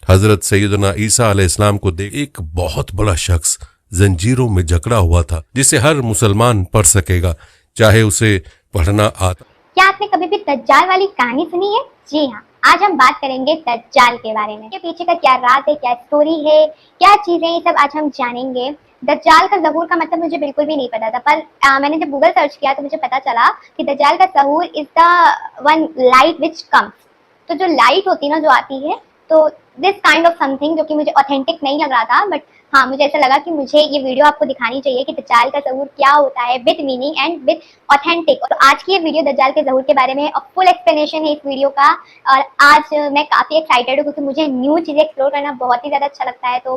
हजरत सैयदना ईसा अलैहिस्सलाम को देख एक बहुत बड़ा शख्स जंजीरों में जकड़ा हुआ था, जिसे हर मुसलमान पढ़ सकेगा, चाहे उसे पढ़ना आता। क्या आपने कभी भी दज्जाल वाली कहानी सुनी है? जी हाँ, आज हम बात करेंगे दज्जाल के बारे में। के पीछे का क्या राज है, क्या स्टोरी है, क्या चीजें, ये सब आज हम जानेंगे। दज्जाल का ज़हूर का मतलब मुझे बिल्कुल भी नहीं पता था, पर मैंने जब गूगल सर्च किया तो मुझे पता चला कि दज्जाल का ज़हूर is the one light which comes. तो जो लाइट होती है ना, जो आती है, तो दिस काइंड ऑफ समथिंग, जो कि मुझे ऑथेंटिक नहीं लग रहा था, बट हाँ, मुझे ऐसा लगा कि मुझे ये वीडियो आपको दिखानी चाहिए कि दज्जाल का ज़हूर क्या होता है, with meaning and with authentic. तो आज की ये वीडियो दज्जाल के ज़हूर के बारे में और फुल एक्सप्लेनेशन है इस वीडियो का। और आज मैं काफ़ी एक्साइटेड हूँ क्योंकि मुझे न्यू चीज़ें एक्सप्लोर करना बहुत ही ज़्यादा अच्छा लगता है। तो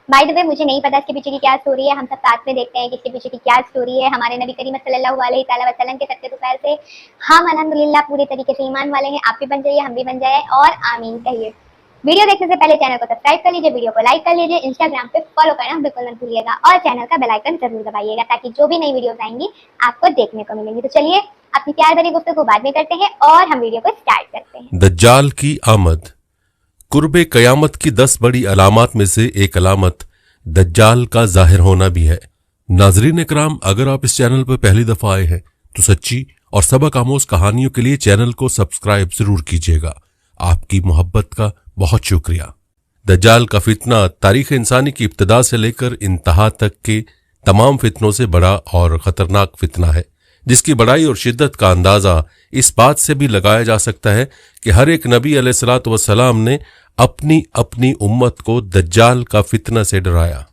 बाय द वे, मुझे नहीं पता इसके पीछे की क्या स्टोरी है, हम सब साथ में देखते हैं कि इसके पीछे की क्या स्टोरी है। हमारे नबी करीम सल्लल्लाहु अलैहि वसल्लम के सत्य दुफैल से हम अल्हम्दुलिल्लाह पूरे तरीके से ईमान वाले हैं। आप भी बन जाइए, हम भी बन जाए, और आमीन कहिए। वीडियो देखने से पहले चैनल को सब्सक्राइब कर लीजिए, वीडियो को लाइक कर लीजिए, इंस्टाग्राम पे फॉलो करना बिल्कुल मत भूलिएगा, और चैनल का बेल आइकन जरूर दबाइएगा ताकि जो भी नई वीडियोस आएंगी आपको देखने को मिलेंगी। तो चलिए अपनी प्यार भरी गुफ्तगू बाद में करते हैं और हम वीडियो को स्टार्ट करते हैं। दज्जाल की आमद। कुर्बे कयामत की 10 बड़ी अलामात में से एक अलामत दज्जाल का जाहिर होना भी है। नाजरीन इकराम, अगर आप इस चैनल पर पहली दफा आए हैं तो सच्ची और सबक आमोज कहानियों के लिए चैनल को सब्सक्राइब जरूर कीजिएगा। आपकी मोहब्बत का बहुत शुक्रिया। दज्जाल का फितना तारीख इंसानी की इब्तिदा से लेकर इंतहा तक के तमाम फितनों से बड़ा और खतरनाक फितना है, जिसकी बड़ाई और शिद्दत का अंदाजा इस बात से भी लगाया जा सकता है कि हर एक नबी अलैहिस्सलातु वस्सलाम ने अपनी अपनी उम्मत को दज्जाल का फितना से डराया।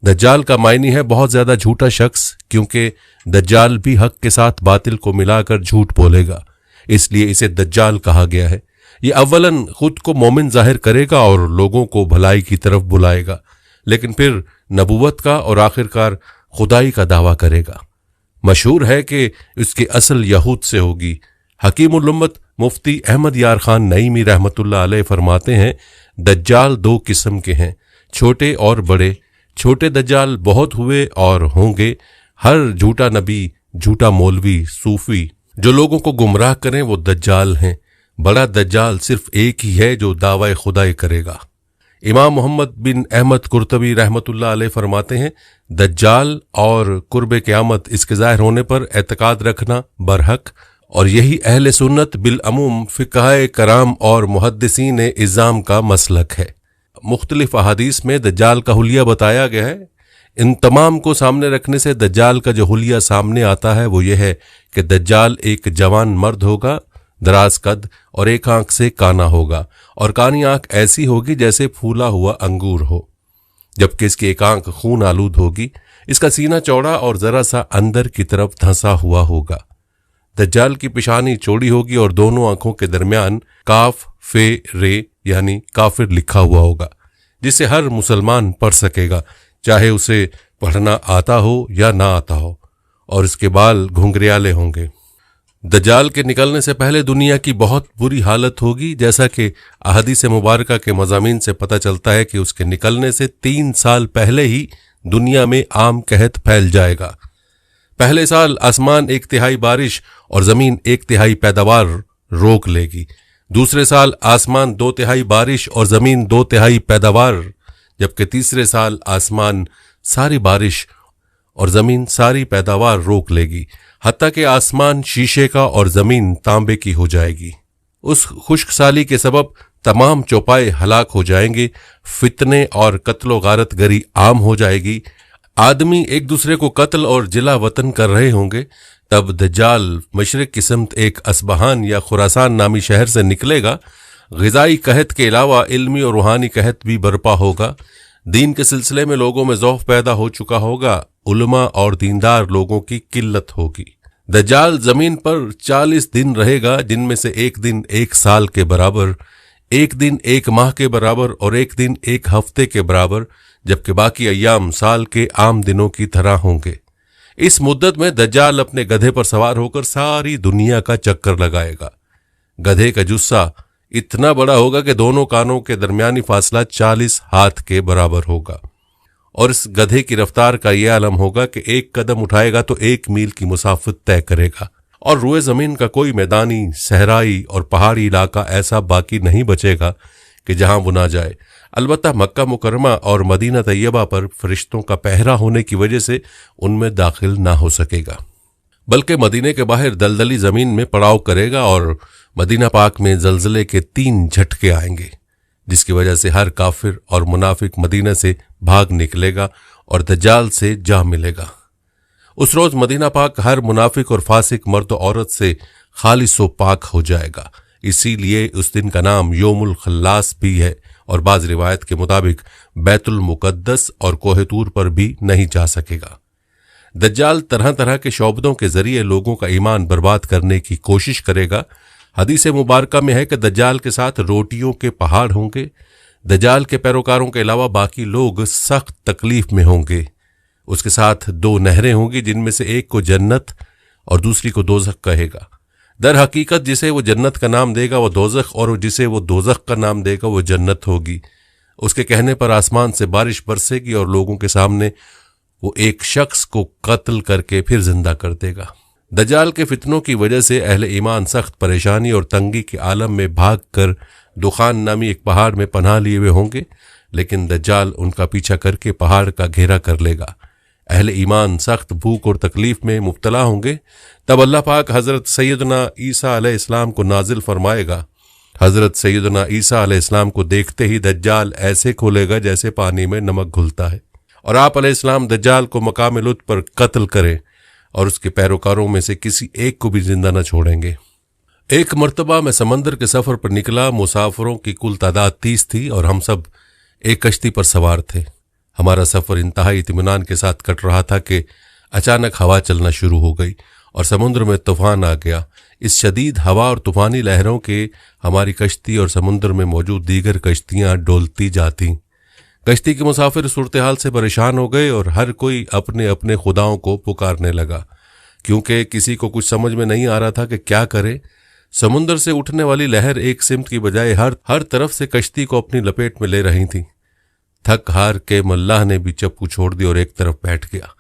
दज्जाल का मायनी है बहुत ज्यादा झूठा शख्स, क्योंकि दज्जाल भी हक के साथ बातिल को मिलाकर झूठ बोलेगा, इसलिए इसे दज्जाल कहा गया है। ये अव्वलन खुद को मोमिन जाहिर करेगा और लोगों को भलाई की तरफ बुलाएगा, लेकिन फिर नबूवत का और आखिरकार खुदाई का दावा करेगा। मशहूर है कि उसकी असल यहूद से होगी। हकीमुल उम्मत मुफ्ती अहमद यार खान नईमी रहमतुल्लाह अलैह फरमाते हैं, दज्जाल 2 किस्म के हैं, छोटे और बड़े। छोटे दज्जाल बहुत हुए और होंगे। हर झूठा नबी, झूठा मौलवी, सूफी जो लोगों को गुमराह करें वो दज्जाल हैं। बड़ा दज्जाल सिर्फ एक ही है जो दावा खुदाई करेगा। इमाम मोहम्मद बिन अहमद कुर्तबी रहमतुल्लाह अलैह फरमाते हैं, दज्जाल और कुर्बे क़यामत इसके ज़ाहिर होने पर एतकाद रखना बरहक, और यही अहले सुन्नत बिल अमूम फ़िक़्हाए कराम और मुहद्दिसीन इज़ाम का मसलक है। मुख्तलिफ अहादीस में दज्जाल का हुलिया बताया गया है। इन तमाम को सामने रखने से दज्जाल का जो हुलिया सामने आता है वो ये है कि दज्जाल एक जवान मर्द होगा, दराज कद, और एक आंख से काना होगा, और कानी आंख ऐसी होगी जैसे फूला हुआ अंगूर हो, जबकि इसकी एक आंख खून आलूद होगी। इसका सीना चौड़ा और जरा सा अंदर की तरफ धंसा हुआ होगा। दज्जाल की पेशानी चौड़ी होगी और दोनों आंखों के दरमियान काफ फे रे यानी काफिर लिखा हुआ होगा, जिसे हर मुसलमान पढ़ सकेगा, चाहे उसे पढ़ना आता हो या ना आता हो, और इसके बाल घुंघरियाले होंगे। दज्जाल के निकलने से पहले दुनिया की बहुत बुरी हालत होगी, जैसा कि अहादीस मुबारका के मज़ामीन से पता चलता है कि उसके निकलने से 3 साल पहले ही दुनिया में आम कहत फैल जाएगा। पहले साल आसमान 1/3 बारिश और ज़मीन 1/3 पैदावार रोक लेगी। दूसरे साल आसमान 2/3 बारिश और ज़मीन 2/3 पैदावार, जबकि तीसरे साल आसमान सारी बारिश और ज़मीन सारी पैदावार रोक लेगी, हत्ता कि आसमान शीशे का और ज़मीन तांबे की हो जाएगी। उस खुश्क साली के सबब तमाम चौपाए हलाक हो जाएंगे, फितने और कत्लो गारत गरी आम हो जाएगी, आदमी एक दूसरे को कत्ल और जिला वतन कर रहे होंगे। तब दज्जाल मशरिक की समत एक असबहान या खुरासान नामी शहर से निकलेगा। ग़िज़ाई कहत के अलावा इल्मी और रूहानी कहत भी बर्पा होगा। दीन के सिलसिले में लोगों में ज़ौफ़ पैदा हो चुका होगा। उलमा और दीनदार लोगों की किल्लत होगी। दज्जाल ज़मीन पर 40 दिन रहेगा, जिनमें से एक दिन 1 साल के बराबर, एक दिन 1 माह के बराबर और एक दिन 1 हफ्ते के बराबर, जबकि बाकी अय्याम साल के आम दिनों की तरह होंगे। इस मुद्दत में दज्जाल अपने गधे पर सवार होकर सारी दुनिया का चक्कर लगाएगा। गधे का जुस्सा इतना बड़ा होगा कि दोनों कानों के दरमियानी फासला 40 हाथ के बराबर होगा, और इस गधे की रफ्तार का यह आलम होगा कि 1 कदम उठाएगा तो 1 मील की मुसाफत तय करेगा, और रुए जमीन का कोई मैदानी, सहराई और पहाड़ी इलाका ऐसा बाकी नहीं बचेगा कि जहां वो ना जाए। अलबत्ता मक्का मुकरमा और मदीना तैयबा पर फरिश्तों का पहरा होने की वजह से उनमें दाखिल ना हो सकेगा, बल्कि मदीने के बाहर दलदली जमीन में पड़ाव करेगा और मदीना पाक में जलजले के 3 झटके आएंगे, जिसकी वजह से हर काफिर और मुनाफिक मदीना से भाग निकलेगा और दज्जाल से जा मिलेगा। उस रोज मदीना पाक हर मुनाफिक और फासिक मर्द औरत से खालिस व पाक हो जाएगा। इसीलिए उस दिन का नाम योमुल खल्लास भी है और बाज रिवायत के मुताबिक बैतुल मुकद्दस और कोहतूर पर भी नहीं जा सकेगा। दज्जाल तरह तरह के शोबदों के जरिए लोगों का ईमान बर्बाद करने की कोशिश करेगा। हदीस मुबारका में है कि दज्जाल के साथ रोटियों के पहाड़ होंगे। दज्जाल के पैरोकारों के अलावा बाकी लोग सख्त तकलीफ में होंगे। उसके साथ 2 नहरें होंगी, जिनमें से एक को जन्नत और दूसरी को दोजख कहेगा। दर हकीकत जिसे वो जन्नत का नाम देगा वो दोजख, और जिसे वो दोजख का नाम देगा वो जन्नत होगी। उसके कहने पर आसमान से बारिश बरसेगी और लोगों के सामने वो एक शख्स को कत्ल करके फिर जिंदा कर देगा। दज्जाल के फितनों की वजह से अहले ईमान सख्त परेशानी और तंगी के आलम में भाग कर दुखान नामी एक पहाड़ में पनाह लिए हुए होंगे, लेकिन दज्जाल उनका पीछा करके पहाड़ का घेरा कर लेगा। अहले ईमान सख्त भूख और तकलीफ में मुब्तला होंगे। तब अल्लाह पाक हज़रत सैयदना ईसा अलैहिस्सलाम को नाजिल फरमाएगा। हज़रत सैयदना ईसा अलैहिस्सलाम को देखते ही दज्जाल ऐसे खोलेगा जैसे पानी में नमक घुलता है, और आप अलैहिस्सलाम दज्जाल को मकाम लुत पर कत्ल करें और उसके पैरोकारों में से किसी एक को भी जिंदा न छोड़ेंगे। एक मर्तबा मैं समंदर के सफर पर निकला। मुसाफिरों की कुल तादाद 30 थी और हम सब एक कश्ती पर सवार थे। हमारा सफर इंतहाई इत्मीनान के साथ कट रहा था कि अचानक हवा चलना शुरू हो गई और समुद्र में तूफान आ गया। इस शदीद हवा और तूफानी लहरों के हमारी कश्ती और समुद्र में मौजूद दीगर कश्तियां डोलती जाती। कश्ती के मुसाफिर सूरत हाल से परेशान हो गए और हर कोई अपने अपने खुदाओं को पुकारने लगा, क्योंकि किसी को कुछ समझ में नहीं आ रहा था कि क्या करे। समुद्र से उठने वाली लहर एक सिमत की बजाय हर तरफ से कश्ती को अपनी लपेट में ले रही थी। थक हार के मल्लाह ने भी चप्पू छोड़ दी और एक तरफ बैठ गया।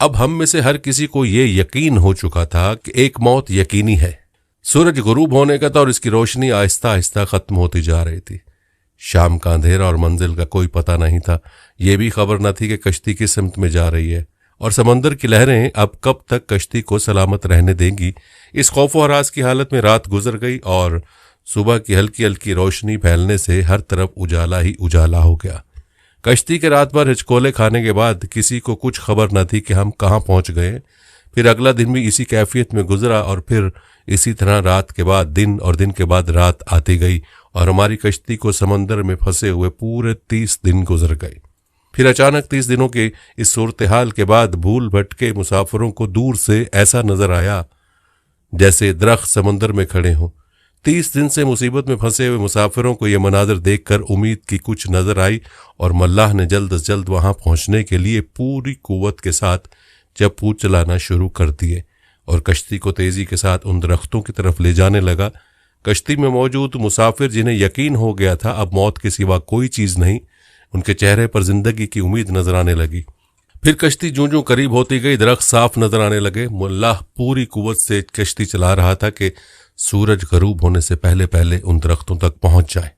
अब हम में से हर किसी को ये यकीन हो चुका था कि एक मौत यकीनी है। सूरज गुरूब होने का था और इसकी रोशनी आहिस्ता आहिस्ता खत्म होती जा रही थी। शाम का अंधेरा और मंजिल का कोई पता नहीं था। ये भी खबर न थी कि कश्ती किस सिमत में जा रही है और समंदर की लहरें अब कब तक कश्ती को सलामत रहने देंगी। इस खौफ और हरास की हालत में रात गुजर गई और सुबह की हल्की हल्की रोशनी फैलने से हर तरफ उजाला ही उजाला हो गया। कश्ती के रात भर हिचकोले खाने के बाद किसी को कुछ खबर न थी कि हम कहाँ पहुंच गए। फिर अगला दिन भी इसी कैफियत में गुजरा और फिर इसी तरह रात के बाद दिन और दिन के बाद रात आती गई और हमारी कश्ती को समंदर में फंसे हुए पूरे 30 दिन गुजर गए। फिर अचानक 30 दिनों के इस सूरत हाल के बाद भूल भटके मुसाफिरों को दूर से ऐसा नजर आया जैसे दरख्त समंदर में खड़े हों। 30 दिन से मुसीबत में फंसे हुए मुसाफिरों को यह मनाजर देखकर उम्मीद की कुछ नजर आई और मल्लाह ने जल्द से जल्द वहां पहुंचने के लिए पूरी कुव्वत के साथ चप्पू चलाना शुरू कर दिए और कश्ती को तेजी के साथ उन दरख्तों की तरफ ले जाने लगा। कश्ती में मौजूद मुसाफिर जिन्हें यकीन हो गया था अब मौत के सिवा कोई चीज नहीं, उनके चेहरे पर जिंदगी की उम्मीद नजर आने लगी। फिर कश्ती जूं जूं करीब होती गई, दरख्त साफ नजर आने लगे। मुल्लाह पूरी कुव्वत से कश्ती चला रहा था कि सूरज गरूब होने से पहले पहले उन दरख्तों तक पहुंच जाए,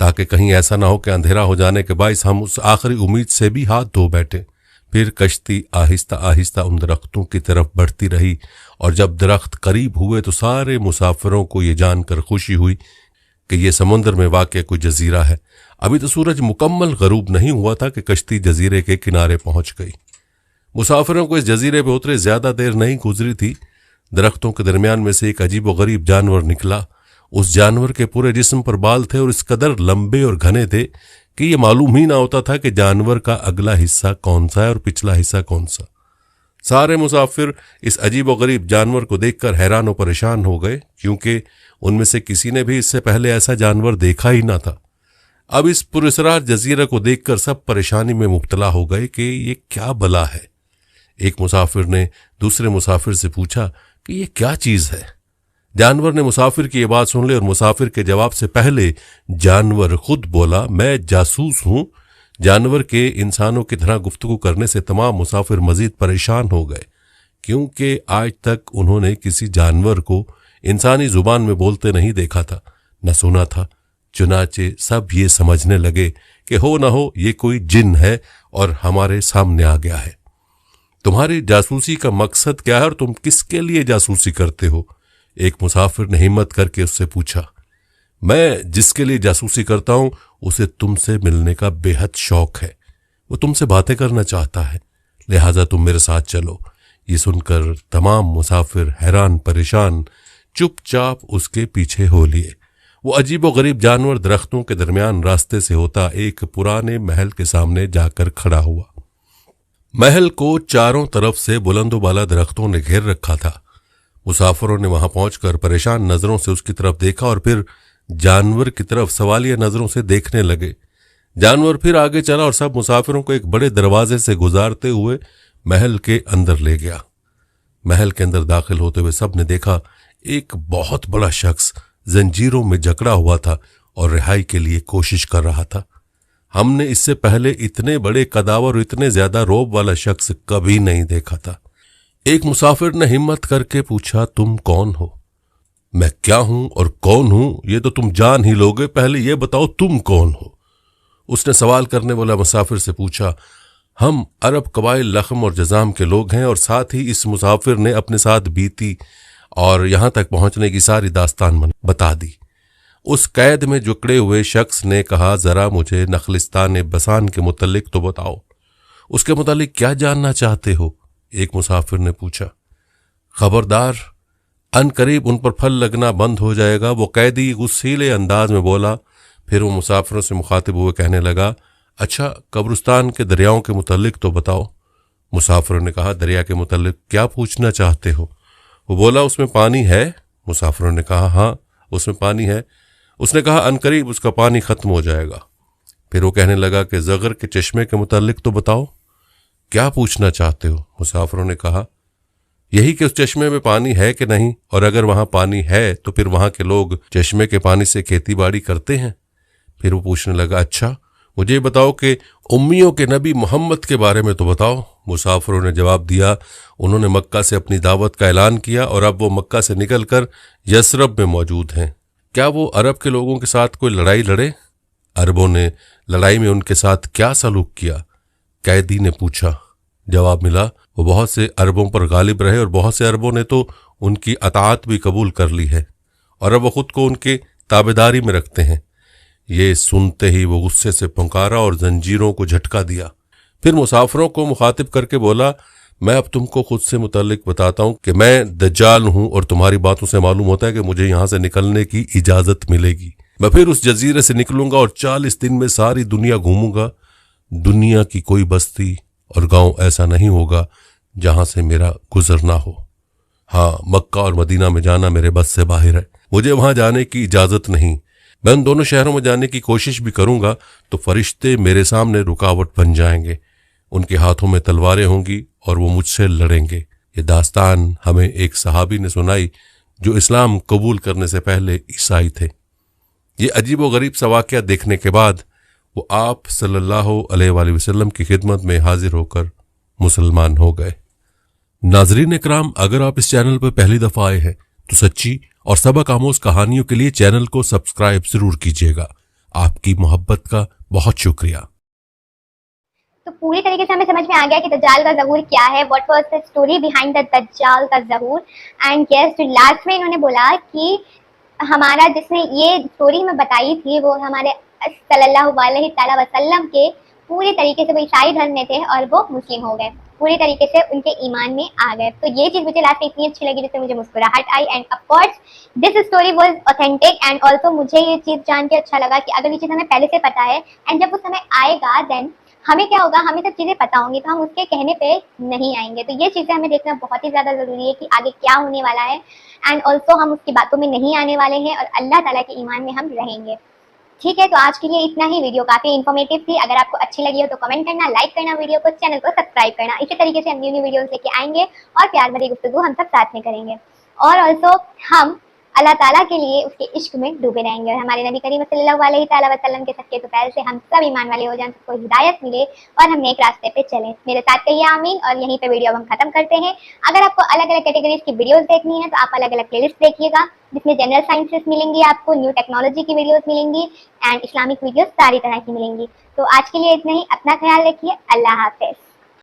ताकि कहीं ऐसा ना हो कि अंधेरा हो जाने के बायस हम उस आखिरी उम्मीद से भी हाथ धो बैठे। फिर कश्ती आहिस्ता आहिस्ता उन दरख्तों की तरफ बढ़ती रही और जब दरख्त करीब हुए तो सारे मुसाफिरों को ये जानकर खुशी हुई कि ये समुद्र में वाक़ कोई जजीरा है। अभी तो सूरज मुकम्मल गरूब नहीं हुआ था कि कश्ती जजीरे के किनारे पहुंच गई। मुसाफिरों को इस जजीरे पर उतरे ज्यादा देर नहीं गुजरी थी। दरख्तों के दरमियान में से एक अजीब व गरीब जानवर निकला। उस जानवर के पूरे जिस्म पर बाल थे और इस कदर लंबे और घने थे कि ये मालूम ही ना होता था कि जानवर का अगला हिस्सा कौन सा है और पिछला हिस्सा कौन सा। सारे मुसाफिर इस अजीब व गरीब जानवर को देखकर हैरान और परेशान हो गए, क्योंकि उनमें से किसी ने भी इससे पहले ऐसा जानवर देखा ही ना था। अब इस पुरस्रार जजीरे को देखकर सब परेशानी में मुब्तला हो गए कि ये क्या बला है। एक मुसाफिर ने दूसरे मुसाफिर से पूछा कि ये क्या चीज है। जानवर ने मुसाफिर की ये बात सुन ली और मुसाफिर के जवाब से पहले जानवर खुद बोला, मैं जासूस हूं। जानवर के इंसानों की तरह गुफ्तगू करने से तमाम मुसाफिर मजीद परेशान हो गए, क्योंकि आज तक उन्होंने किसी जानवर को इंसानी जुबान में बोलते नहीं देखा था, न सुना था। चुनाचे सब ये समझने लगे कि हो न हो ये कोई जिन है और हमारे सामने आ गया है। तुम्हारी जासूसी का मकसद क्या है और तुम किसके लिए जासूसी करते हो? एक मुसाफिर ने हिम्मत करके उससे पूछा। मैं जिसके लिए जासूसी करता हूं उसे तुमसे मिलने का बेहद शौक है। वो तुमसे बातें करना चाहता है, लिहाजा तुम मेरे साथ चलो। ये सुनकर तमाम मुसाफिर हैरान परेशान चुपचाप उसके पीछे हो लिए। वो अजीबोगरीब जानवर दरख्तों के दरमियान रास्ते से होता एक पुराने महल के सामने जाकर खड़ा हुआ। महल को चारों तरफ से बुलंदोबाला दरख्तों ने घेर रखा था। मुसाफिरों ने वहां पहुंचकर परेशान नजरों से उसकी तरफ देखा और फिर जानवर की तरफ सवालिया नजरों से देखने लगे। जानवर फिर आगे चला और सब मुसाफिरों को एक बड़े दरवाजे से गुजारते हुए महल के अंदर ले गया। महल के अंदर दाखिल होते हुए सब ने देखा एक बहुत बड़ा शख्स जंजीरों में जकड़ा हुआ था और रिहाई के लिए कोशिश कर रहा था। हमने इससे पहले इतने बड़े कदावर और इतने ज्यादा रौब वाला शख्स कभी नहीं देखा था। एक मुसाफिर ने हिम्मत करके पूछा, तुम कौन हो? मैं क्या हूं और कौन हूं ये तो तुम जान ही लोगे, पहले ये बताओ तुम कौन हो? उसने सवाल करने वाला मुसाफिर से पूछा। हम अरब कबाइल लखम और जजाम के लोग हैं। और साथ ही इस मुसाफिर ने अपने साथ बीती और यहां तक पहुंचने की सारी दास्तान बता दी। उस कैद में जकड़े हुए शख्स ने कहा, जरा मुझे नखलिस्तान बसान के मुतल्लिक तो बताओ। उसके मुतालिक क्या जानना चाहते हो? एक मुसाफिर ने पूछा। खबरदार, अनकरीब उन पर फल लगना बंद हो जाएगा, वो कैदी गुस्सीले अंदाज में बोला। फिर वो मुसाफिरों से मुखातिब हुए कहने लगा, अच्छा कब्रिस्तान के दरियाओं के मुतल्लिक तो बताओ। मुसाफिरों ने कहा, दरिया के मुतल्लिक क्या पूछना चाहते हो? वो बोला, उसमें पानी है? मुसाफिरों ने कहा, हाँ उसमें पानी है। उसने कहा, अनकरीब उसका पानी खत्म हो जाएगा। फिर वो कहने लगा कि ज़गर के चश्मे के मुतालिक तो बताओ, क्या पूछना चाहते हो? मुसाफिरों ने कहा, यही कि उस चश्मे में पानी है कि नहीं, और अगर वहां पानी है तो फिर वहां के लोग चश्मे के पानी से खेती बाड़ी करते हैं। फिर वो पूछने लगा, अच्छा मुझे बताओ कि उम्मियों के नबी मोहम्मद के बारे में तो बताओ। मुसाफिरों ने जवाब दिया, उन्होंने मक्का से अपनी दावत का ऐलान किया और अब वो मक्का से निकलकर यसरब में मौजूद हैं। क्या वो अरब के लोगों के साथ कोई लड़ाई लड़े? अरबों ने लड़ाई में उनके साथ क्या सलूक किया? कैदी ने पूछा। जवाब मिला, वो बहुत से अरबों पर गालिब रहे और बहुत से अरबों ने तो उनकी अताअत भी कबूल कर ली है और अब वो खुद को उनके ताबेदारी में रखते हैं। ये सुनते ही वो गुस्से से पुकारा और जंजीरों को झटका दिया। फिर मुसाफिरों को मुखातिब करके बोला, मैं अब तुमको खुद से मुतल्लिक बताता हूं कि मैं दज्जाल हूं और तुम्हारी बातों से मालूम होता है कि मुझे यहां से निकलने की इजाजत मिलेगी। मैं फिर उस जजीरे से निकलूंगा और 40 दिन में सारी दुनिया घूमूंगा। दुनिया की कोई बस्ती और गांव ऐसा नहीं होगा जहां से मेरा गुजरना हो। हाँ, मक्का और मदीना में जाना मेरे बस से बाहर है, मुझे वहां जाने की इजाजत नहीं। मैं उन दोनों शहरों में जाने की कोशिश भी करूंगा तो फरिश्ते मेरे सामने रुकावट बन जाएंगे, उनके हाथों में तलवारें होंगी और वो मुझसे लड़ेंगे। ये दास्तान हमें एक सहाबी ने सुनाई जो इस्लाम कबूल करने से पहले ईसाई थे। ये अजीब व गरीब सा वाक़या देखने के बाद वो आप सल्लल्लाहु अलैहि वसल्लम की खिदमत में हाजिर होकर मुसलमान हो गए। नाजरीन इकराम, अगर आप इस चैनल पर पहली दफा आए हैं तो सच्ची और सबक आमोज कहानियों के लिए चैनल को सब्सक्राइब जरूर कीजिएगा। आपकी मोहब्बत का बहुत शुक्रिया। तो पूरी तरीके से हमें समझ में आ गया कि दज्जाल का ज़हूर क्या है, what was the story behind the दज्जाल का ज़हूर। एंड यस, जो लास्ट में इन्होंने बोला कि हमारा जिसने ये स्टोरी हमें बताई थी वो हमारे सल्लल्लाहु अलैहि वसल्लम के पूरी तरीके से वो ईसाई धर्म में थे और वो मुस्लिम हो गए, पूरी तरीके से उनके ईमान में आ गए। तो ये चीज़ मुझे लास्ट में इतनी अच्छी लगी जिससे मुझे मुस्कुराहट आई। And of course this story was authentic. And also मुझे ये चीज़ जान के अच्छा लगा कि अगर ये चीज़ हमें पहले से पता है एंड जब वो समय आएगा देन हमें क्या होगा, हमें सब चीज़ें पता होंगी तो हम उसके कहने पे नहीं आएंगे। तो ये चीज़ें हमें देखना बहुत ही ज़्यादा ज़रूरी है कि आगे क्या होने वाला है। एंड ऑल्सो हम उसकी बातों में नहीं आने वाले हैं और अल्लाह ताला के ईमान में हम रहेंगे। ठीक है, तो आज के लिए इतना ही। वीडियो काफ़ी इन्फॉर्मेटिव थी। अगर आपको अच्छी लगी हो तो कमेंट करना, लाइक करना वीडियो को, चैनल को सब्सक्राइब करना। इसी तरीके से हम न्यू वीडियोज़ लेके आएंगे और प्यार भरी गुफ्तगू हम सब साथ में करेंगे। और ऑल्सो हम अल्लाह ताला के लिए उसके इश्क में डूबे रहेंगे और हमारे नबी करीम सल्लल्लाहु अलैहि वसल्लम के सच्चे पैर से हम सब ईमान वाले हो जाएं, सबको हिदायत मिले और हम नेक रास्ते पे चलें। मेरे साथ कहिए आमीन। और यहीं पे वीडियो हम खत्म करते हैं। अगर आपको अलग अलग कैटेगरीज की वीडियोस देखनी है तो आप अलग अलग प्लेलिस्ट देखिएगा, जिसमें जनरल साइंसेस मिलेंगी, आपको न्यू टेक्नोलॉजी की वीडियोस मिलेंगी एंड इस्लामिक वीडियोस सारी तरह की मिलेंगी। तो आज के लिए इतना ही। अपना ख्याल रखिए। अल्लाह हाफिज।